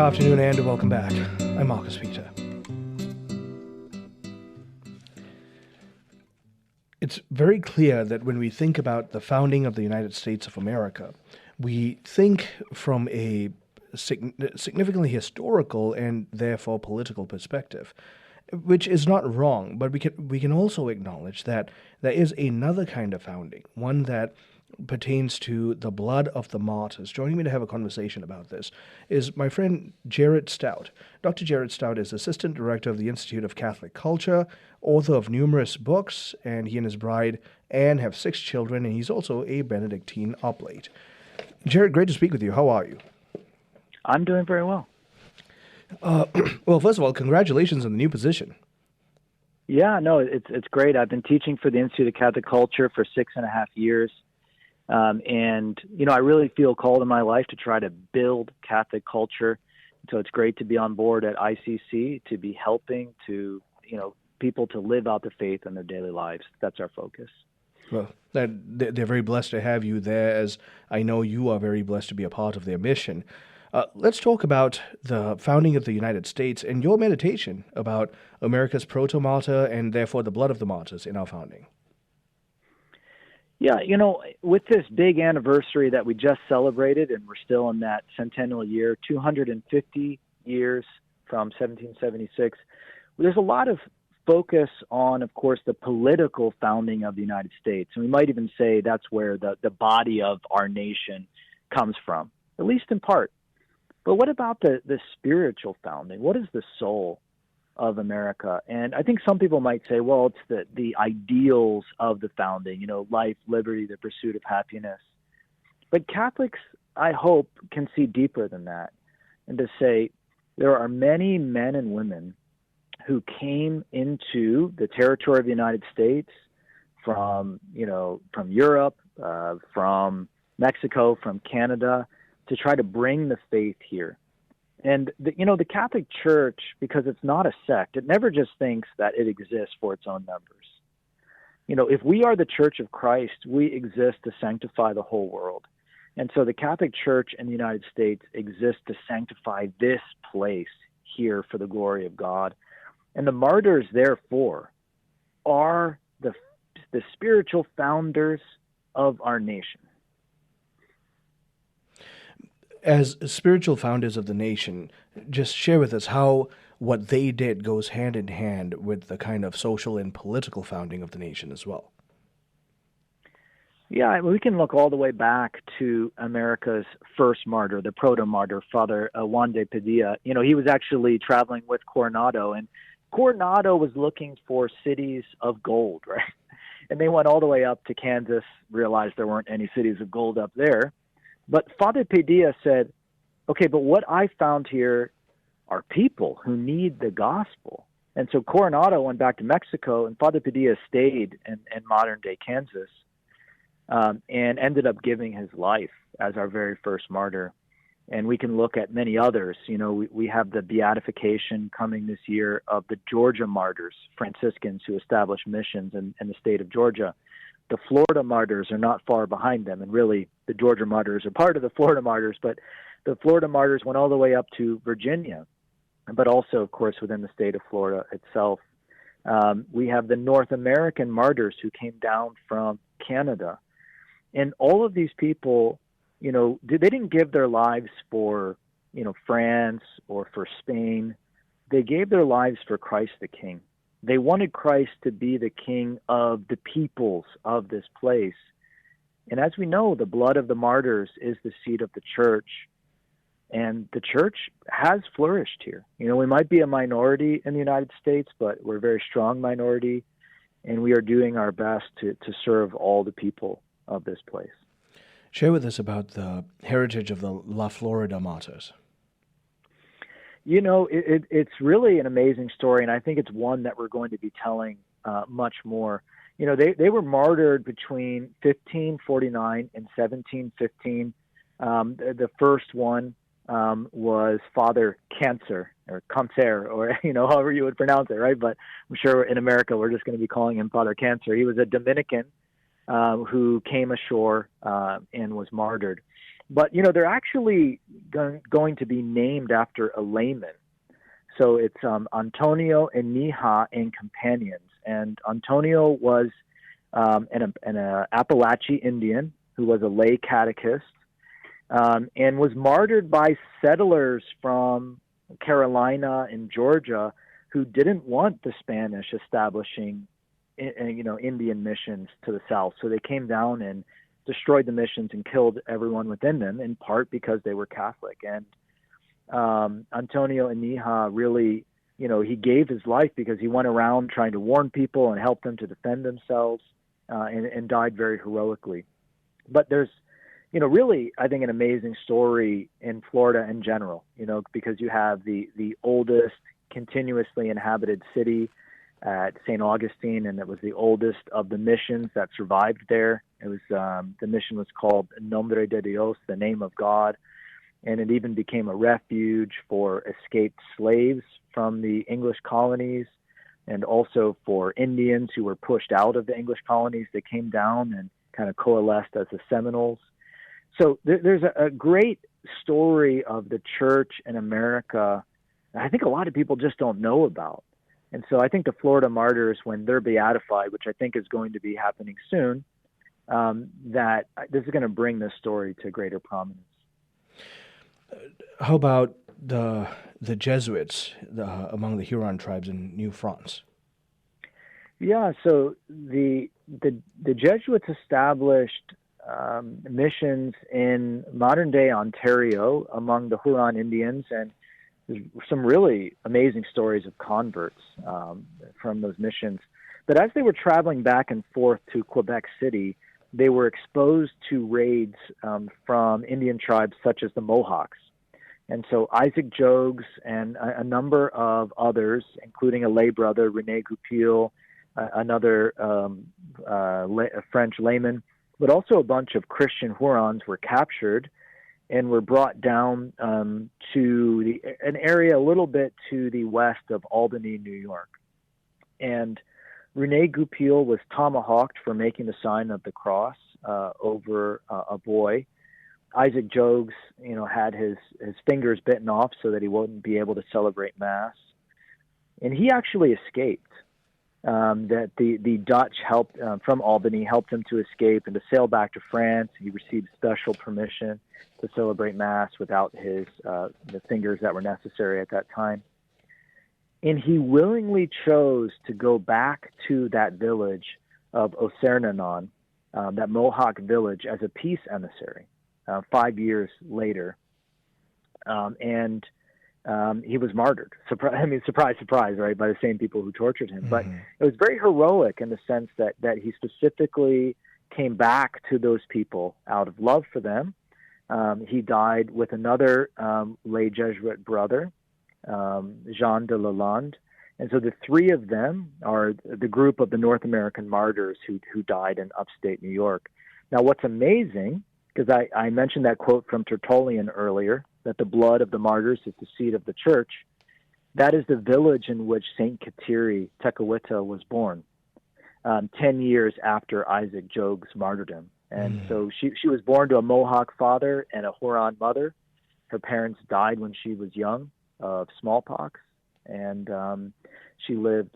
afternoon and welcome back. I'm Marcus Peter. It's very clear that when we think about the founding of the United States of America, we think from a significantly historical and therefore political perspective, which is not wrong, but we can also acknowledge that there is another kind of founding, one that pertains to the blood of the martyrs. Joining me to have a conversation about this is my friend Jared Staudt. Dr. Jared Staudt is Assistant Director of the Institute of Catholic Culture, author of numerous books, and he and his bride Anne have 6 children, and he's also a Benedictine oblate. Jared, great to speak with you. How are you? I'm doing very well. Well, first of all, congratulations on the new position. Yeah, no, it's great. I've been teaching for the Institute of Catholic Culture for 6.5 years. And, I really feel called in my life to try to build Catholic culture. So it's great to be on board at ICC, to be helping to, people to live out the faith in their daily lives. That's our focus. Well, they're very blessed to have you there, as I know you are very blessed to be a part of their mission. Let's talk about the founding of the United States and your meditation about America's proto-martyr and therefore the blood of the martyrs in our founding. Yeah, with this big anniversary that we just celebrated, and we're still in that centennial year, 250 years from 1776, there's a lot of focus on, of course, the political founding of the United States. And we might even say that's where the body of our nation comes from, at least in part. But what about the spiritual founding? What is the soul of America? And I think some people might say, well, it's the ideals of the founding, life, liberty, the pursuit of happiness. But Catholics, I hope, can see deeper than that and to say there are many men and women who came into the territory of the United States from Europe, from Mexico, from Canada, to try to bring the faith here. And, the Catholic Church, because it's not a sect, it never just thinks that it exists for its own members. If we are the Church of Christ, we exist to sanctify the whole world. And so the Catholic Church in the United States exists to sanctify this place here for the glory of God. And the martyrs, therefore, are the spiritual founders of our nation. As spiritual founders of the nation, just share with us how what they did goes hand in hand with the kind of social and political founding of the nation as well. Yeah, we can look all the way back to America's first martyr, the proto-martyr, Father Juan de Padilla. He was actually traveling with Coronado, and Coronado was looking for cities of gold, right? And they went all the way up to Kansas, realized there weren't any cities of gold up there. But Father Padilla said, okay, but what I found here are people who need the gospel. And so Coronado went back to Mexico, and Father Padilla stayed in modern-day Kansas and ended up giving his life as our very first martyr. And we can look at many others. We have the beatification coming this year of the Georgia martyrs, Franciscans who established missions in the state of Georgia. The Florida martyrs are not far behind them, and really the Georgia martyrs are part of the Florida martyrs, but the Florida martyrs went all the way up to Virginia, but also, of course, within the state of Florida itself. We have the North American martyrs who came down from Canada. And all of these people, they didn't give their lives for, France or for Spain. They gave their lives for Christ the King. They wanted Christ to be the king of the peoples of this place. And as we know, the blood of the martyrs is the seed of the church. And the church has flourished here. We might be a minority in the United States, but we're a very strong minority. And we are doing our best to serve all the people of this place. Share with us about the heritage of the La Florida martyrs. It's really an amazing story, and I think it's one that we're going to be telling much more. They were martyred between 1549 and 1715. The first one was Father Cancer, or however you would pronounce it, right? But I'm sure in America we're just going to be calling him Father Cancer. He was a Dominican who came ashore and was martyred. But, they're actually going to be named after a layman. So it's Antonio Enija and companions. And Antonio was an Appalachian Indian who was a lay catechist and was martyred by settlers from Carolina and Georgia who didn't want the Spanish establishing, Indian missions to the south. So they came down and destroyed the missions and killed everyone within them, in part because they were Catholic. And Antonio Enija really, he gave his life because he went around trying to warn people and help them to defend themselves, and died very heroically. But there's, really, I think, an amazing story in Florida in general, because you have the oldest continuously inhabited city at St. Augustine, and it was the oldest of the missions that survived there. It was the mission was called Nombre de Dios, the name of God, and it even became a refuge for escaped slaves from the English colonies, and also for Indians who were pushed out of the English colonies. They came down and kind of coalesced as the Seminoles. So there's a great story of the church in America that I think a lot of people just don't know about. And so I think the Florida Martyrs, when they're beatified, which I think is going to be happening soon, that this is going to bring this story to greater prominence. How about the Jesuits among the Huron tribes in New France? Yeah, so the Jesuits established missions in modern-day Ontario among the Huron Indians, and there's some really amazing stories of converts from those missions. But as they were traveling back and forth to Quebec City, they were exposed to raids from Indian tribes such as the Mohawks. And so Isaac Jogues and a number of others, including a lay brother, René Goupil, another a French layman, but also a bunch of Christian Hurons were captured and were brought down to an area a little bit to the west of Albany, New York. And René Goupil was tomahawked for making the sign of the cross over a boy. Isaac Jogues, had his fingers bitten off so that he wouldn't be able to celebrate Mass. And he actually escaped. That the Dutch helped from Albany helped him to escape and to sail back to France. He received special permission to celebrate Mass without his the fingers that were necessary at that time. And he willingly chose to go back to that village of Osernanon, that Mohawk village, as a peace emissary 5 years later. And he was martyred. Surprise, surprise, right, by the same people who tortured him. Mm-hmm. But it was very heroic in the sense that he specifically came back to those people out of love for them. He died with another lay Jesuit brother, Jean de Lalande. And so the three of them are the group of the North American Martyrs who died in upstate New York. Now, what's amazing, because I mentioned that quote from Tertullian earlier, that the blood of the martyrs is the seed of the church. That is the village in which St. Kateri Tekakwitha was born, 10 years after Isaac Jogues' martyrdom. And so she was born to a Mohawk father and a Huron mother. Her parents died when she was young of smallpox, and she lived,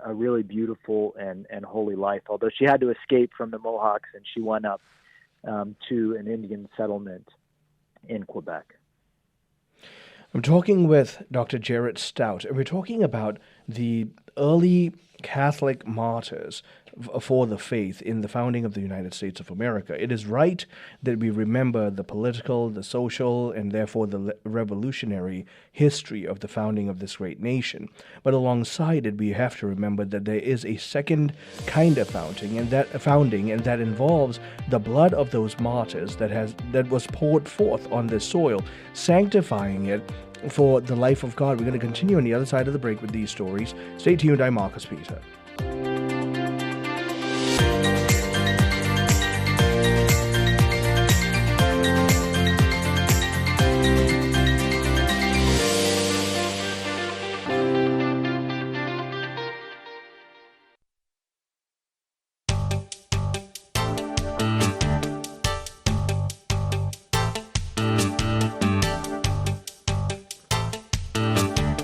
a really beautiful and holy life, although she had to escape from the Mohawks, and she went up to an Indian settlement in Quebec. I'm talking with Dr. Jared Staudt, and we're talking about the early Catholic martyrs for the faith in the founding of the United States of America. It is right that we remember the political, the social, and therefore the revolutionary history of the founding of this great nation. But alongside it, we have to remember that there is a second kind of founding, and that involves the blood of those martyrs that was poured forth on this soil, sanctifying it for the life of God. We're going to continue on the other side of the break with these stories. Stay tuned. I'm Marcus Peter.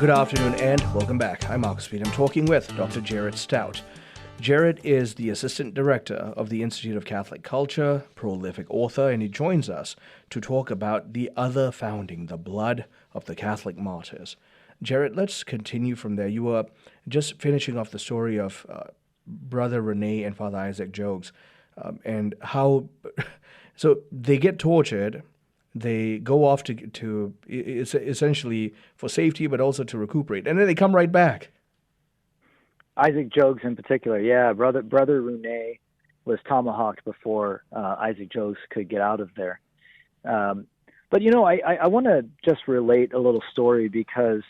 Good afternoon and welcome back. I'm Mark Speed. I'm talking with Dr. Jared Staudt. Jared is the Assistant Director of the Institute of Catholic Culture, prolific author, and he joins us to talk about the other founding, the blood of the Catholic martyrs. Jared, let's continue from there. You were just finishing off the story of Brother Rene and Father Isaac Jogues, and how so they get tortured. They go off to essentially for safety, but also to recuperate, and then they come right back. Isaac Jogues in particular, yeah. Brother Rene was tomahawked before Isaac Jogues could get out of there. But I want to just relate a little story because,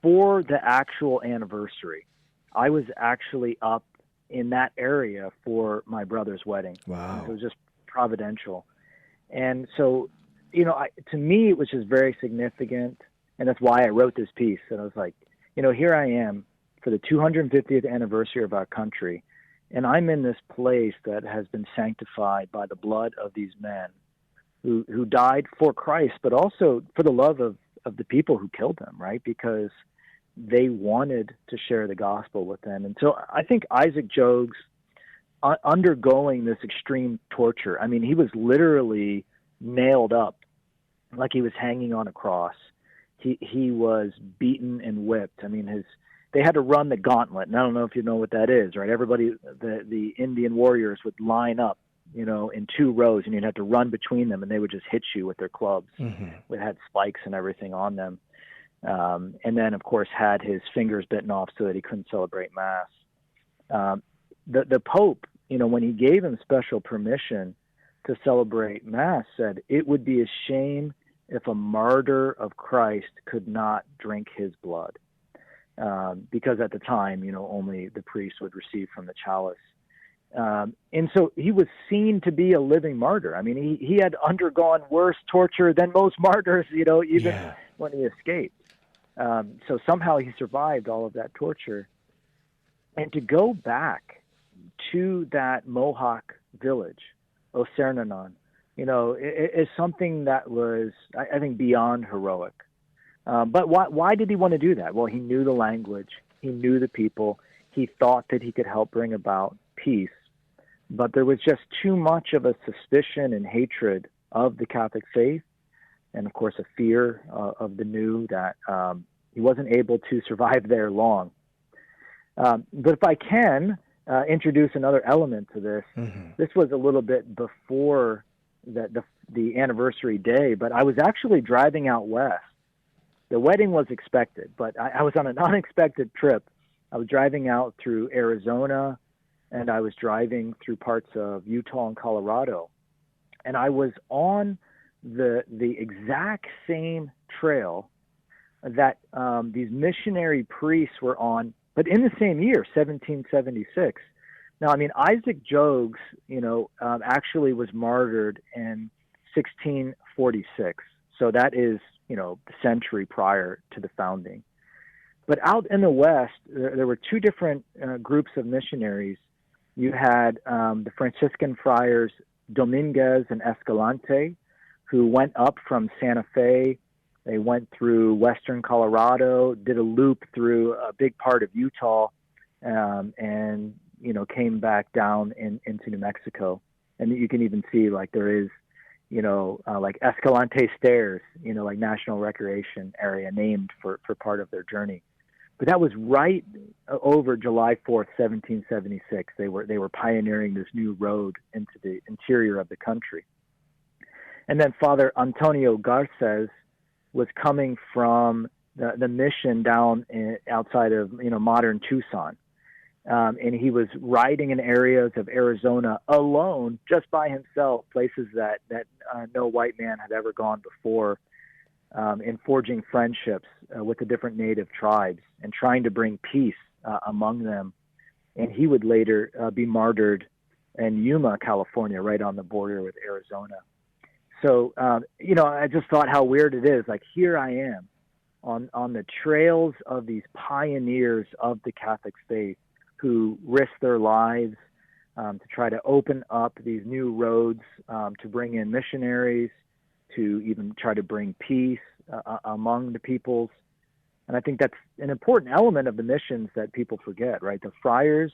for the actual anniversary, I was actually up in that area for my brother's wedding. Wow! It was just providential. And so, to me, it was just very significant. And that's why I wrote this piece. And I was like, here I am for the 250th anniversary of our country. And I'm in this place that has been sanctified by the blood of these men who died for Christ, but also for the love of the people who killed them, right? Because they wanted to share the gospel with them. And so I think Isaac Jogues, undergoing this extreme torture. I mean, he was literally nailed up like he was hanging on a cross. He was beaten and whipped. I mean, they had to run the gauntlet, and I don't know if you know what that is, right? Everybody, the Indian warriors would line up, in two rows, and you'd have to run between them, and they would just hit you with their clubs. Mm-hmm. It had spikes and everything on them. And then, of course, had his fingers bitten off so that he couldn't celebrate Mass. The Pope, when he gave him special permission to celebrate Mass, said it would be a shame if a martyr of Christ could not drink his blood. Because at the time, only the priest would receive from the chalice. And so he was seen to be a living martyr. I mean, he had undergone worse torture than most martyrs, even when he escaped. So somehow he survived all of that torture. And to go back to that Mohawk village, Osernanon, is something that was, I think, beyond heroic. But why did he want to do that? Well, he knew the language. He knew the people. He thought that he could help bring about peace. But there was just too much of a suspicion and hatred of the Catholic faith, and, of course, a fear of the new that he wasn't able to survive there long. But if I can introduce another element to this, this was a little bit before the anniversary day, but I was actually driving out west. The wedding was expected, but I was on an unexpected trip. I was driving out through Arizona, and I was driving through parts of Utah and Colorado. And I was on the exact same trail that these missionary priests were on, but in the same year, 1776. Now, I mean, Isaac Jogues, actually was martyred in 1646. So that is, the century prior to the founding. But out in the West, there were two different groups of missionaries. You had the Franciscan friars Dominguez and Escalante, who went up from Santa Fe. They went through western Colorado, did a loop through a big part of Utah, and came back down into New Mexico. And you can even see, like, there is, like Escalante Stairs, like National Recreation Area named for part of their journey. But that was right over July 4th, 1776. They were pioneering this new road into the interior of the country. And then Father Antonio Garces was coming from the mission down outside of modern Tucson, and he was riding in areas of Arizona alone, just by himself, places that no white man had ever gone before, in forging friendships with the different native tribes and trying to bring peace among them. And he would later be martyred in Yuma, California, right on the border with Arizona. So, I just thought how weird it is. Like, here I am on the trails of these pioneers of the Catholic faith who risked their lives to try to open up these new roads, to bring in missionaries, to even try to bring peace among the peoples. And I think that's an important element of the missions that people forget, right? The friars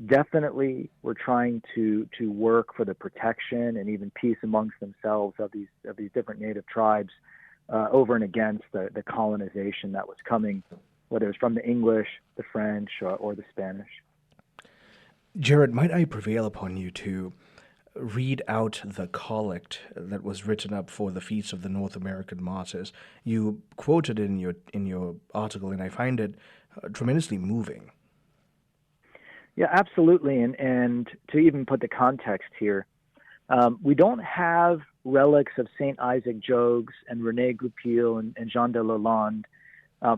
definitely were trying to work for the protection and even peace amongst themselves of these different native tribes over and against the colonization that was coming, whether it was from the English, the French, or the Spanish. Jared, might I prevail upon you to read out the collect that was written up for the Feast of the North American Martyrs? You quoted it in your article, and I find it tremendously moving. Yeah, absolutely. And to even put the context here, we don't have relics of Saint Isaac Jogues and René Goupil and Jean de Lalande,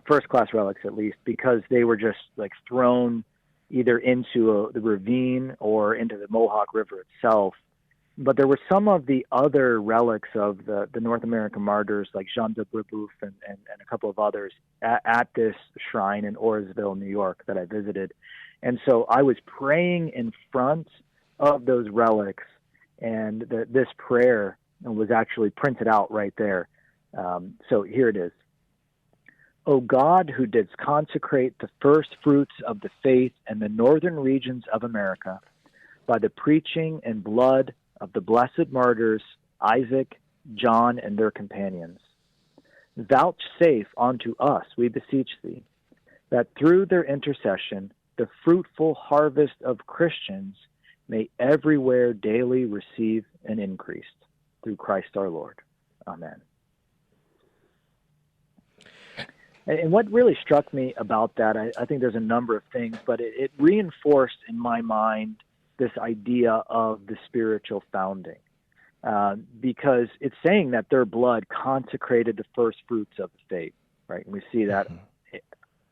first-class relics at least, because they were just like thrown either into the ravine or into the Mohawk River itself. But there were some of the other relics of the North American martyrs, like Jean de Brebeuf and a couple of others, at this shrine in Orisville, New York, that I visited. And so I was praying in front of those relics, and this prayer was actually printed out right there. So here it is. O God, who didst consecrate the first fruits of the faith in the northern regions of America by the preaching and blood of the blessed martyrs Isaac, John, and their companions, vouchsafe unto us, we beseech thee, that through their intercession the fruitful harvest of Christians may everywhere daily receive an increase. Through Christ our Lord. Amen. And what really struck me about that, I think there's a number of things, but it reinforced in my mind this idea of the spiritual founding, because it's saying that their blood consecrated the first fruits of the faith, right? And we see that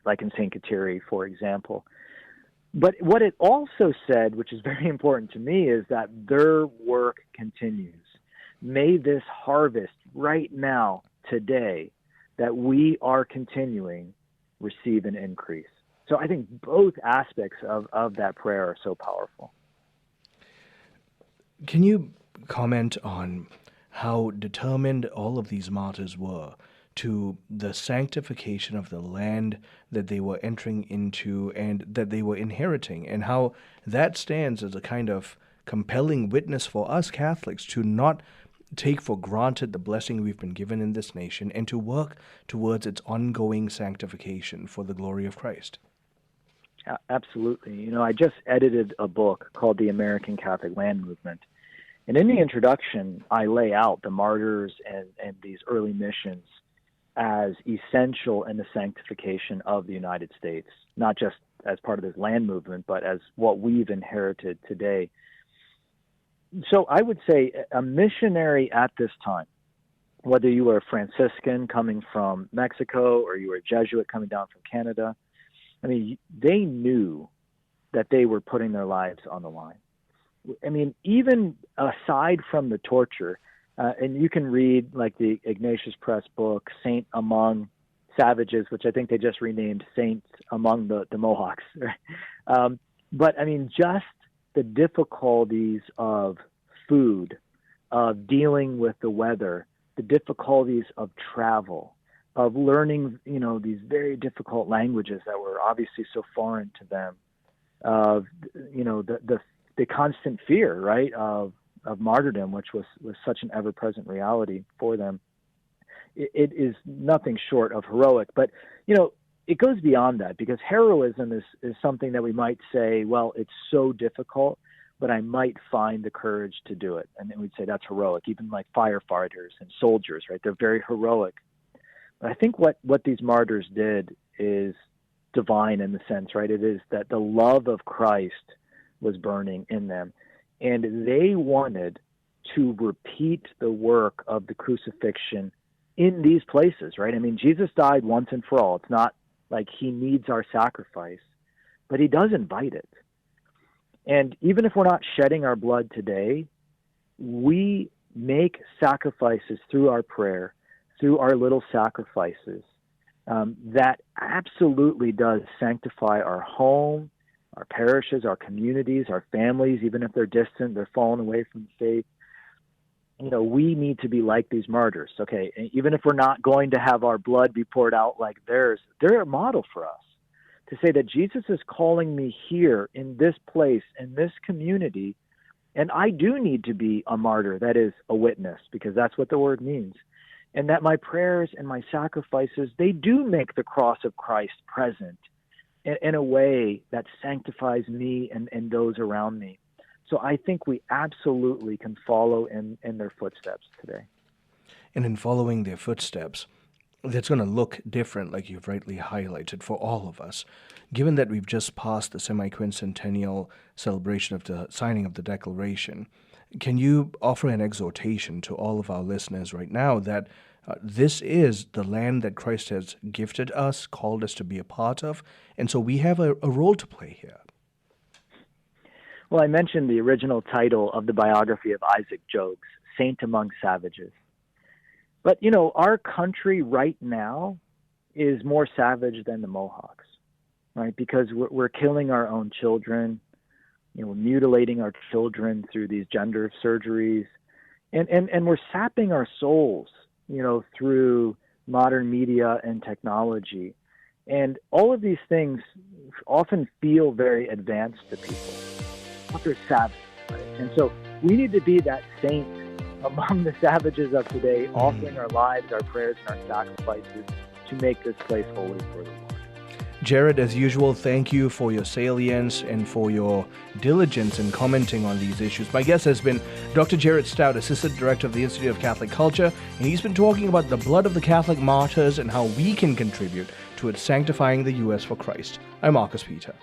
like in St. Kateri, for example. But what it also said, which is very important to me, is that their work continues. May this harvest right now, today, that we are continuing, receive an increase. So I think both aspects of that prayer are so powerful. Can you comment on how determined all of these martyrs were to the sanctification of the land that they were entering into and that they were inheriting, and how that stands as a kind of compelling witness for us Catholics to not take for granted the blessing we've been given in this nation and to work towards its ongoing sanctification for the glory of Christ? Absolutely. I just edited a book called The American Catholic Land Movement. And in the introduction, I lay out the martyrs and these early missions as essential in the sanctification of the United States, not just as part of this land movement, but as what we've inherited today. So I would say a missionary at this time, whether you were a Franciscan coming from Mexico or you were a Jesuit coming down from Canada, I mean, they knew that they were putting their lives on the line. I mean, even aside from the torture, and you can read like the Ignatius Press book, Saint Among Savages, which I think they just renamed Saint Among the Mohawks. But I mean, just the difficulties of food, of dealing with the weather, the difficulties of travel, of learning, these very difficult languages that were obviously so foreign to them, of, the constant fear, right, of martyrdom, which was such an ever-present reality for them. It is nothing short of heroic. But, it goes beyond that, because heroism is something that we might say, well, it's so difficult, but I might find the courage to do it. And then we'd say that's heroic, even like firefighters and soldiers, right? They're very heroic. But I think what these martyrs did is divine in the sense, right? It is that the love of Christ was burning in them. And they wanted to repeat the work of the crucifixion in these places, right? I mean, Jesus died once and for all. It's not like he needs our sacrifice, but he does invite it. And even if we're not shedding our blood today, we make sacrifices through our prayer, through our little sacrifices, that absolutely does sanctify our home, our parishes, our communities, our families, even if they're distant, they're fallen away from the faith. we need to be like these martyrs. Okay, and even if we're not going to have our blood be poured out like theirs, they're a model for us to say that Jesus is calling me here in this place, in this community, and I do need to be a martyr, that is, a witness, because that's what the word means. And that my prayers and my sacrifices, they do make the cross of Christ present in a way that sanctifies me and those around me. So I think we absolutely can follow in their footsteps today. And in following their footsteps, that's going to look different, like you've rightly highlighted, for all of us. Given that we've just passed the semi-quincentennial celebration of the signing of the Declaration, can you offer an exhortation to all of our listeners right now that this is the land that Christ has gifted us, called us to be a part of, and so we have a role to play here? Well, I mentioned the original title of the biography of Isaac Jogues, Saint Among Savages. But, our country right now is more savage than the Mohawks, right? Because we're killing our own children, we're mutilating our children through these gender surgeries, and we're sapping our souls, through modern media and technology. And all of these things often feel very advanced to people. They're savage, right? And so we need to be that saint among the savages of today, offering our lives, our prayers, and our sacrifices to make this place holy for the Lord. Jared, as usual, thank you for your salience and for your diligence in commenting on these issues. My guest has been Dr. Jared Staudt, Assistant Director of the Institute of Catholic Culture, and he's been talking about the blood of the Catholic martyrs and how we can contribute to its sanctifying the U.S. for Christ. I'm Marcus Peter.